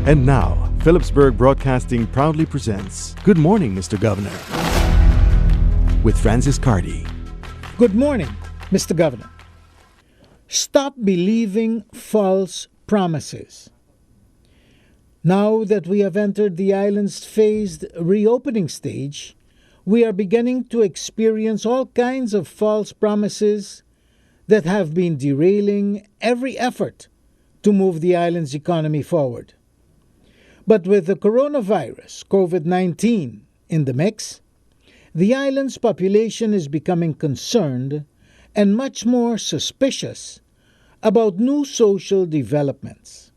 And now, Philipsburg Broadcasting proudly presents Good Morning, Mr. Governor, with Francis Carty. Good morning, Mr. Governor. Stop believing false promises. Now that we have entered the island's phased reopening stage, we are beginning to experience all kinds of false promises that have been derailing every effort to move the island's economy forward. But with the coronavirus, COVID-19, in the mix, the island's population is becoming concerned and much more suspicious about new social developments.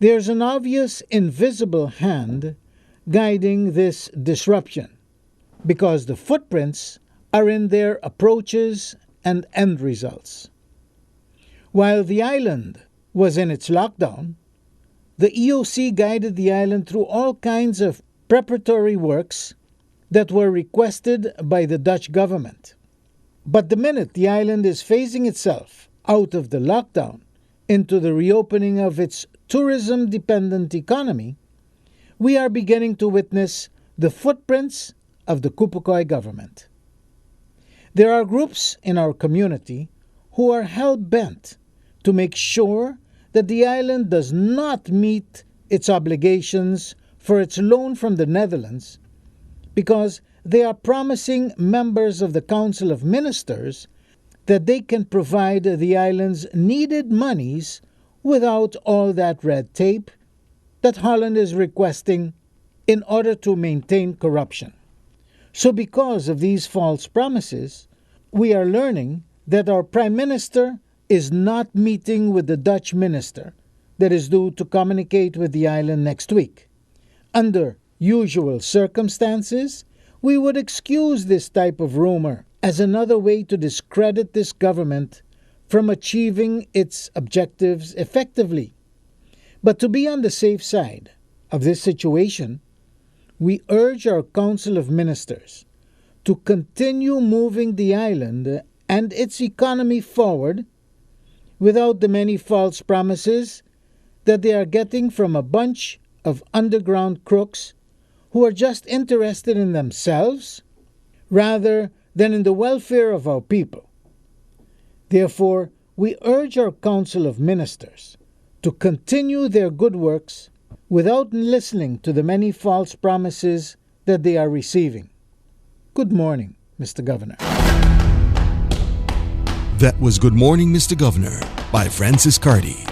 There's an obvious invisible hand guiding this disruption because the footprints are in their approaches and end results. While the island was in its lockdown, the EOC guided the island through all kinds of preparatory works that were requested by the Dutch government. But the minute the island is phasing itself out of the lockdown into the reopening of its tourism-dependent economy, we are beginning to witness the footprints of the Kupukoy government. There are groups in our community who are hell-bent to make sure that the island does not meet its obligations for its loan from the Netherlands because they are promising members of the Council of Ministers that they can provide the island's needed monies without all that red tape that Holland is requesting in order to maintain corruption. So because of these false promises, we are learning that our Prime Minister is not meeting with the Dutch minister that is due to communicate with the island next week. Under usual circumstances, we would excuse this type of rumor as another way to discredit this government from achieving its objectives effectively. But to be on the safe side of this situation, we urge our Council of Ministers to continue moving the island and its economy forward without the many false promises that they are getting from a bunch of underground crooks who are just interested in themselves rather than in the welfare of our people. Therefore, we urge our Council of Ministers to continue their good works without listening to the many false promises that they are receiving. Good morning, Mr. Governor. That was Good Morning, Mr. Governor by Francis Carty.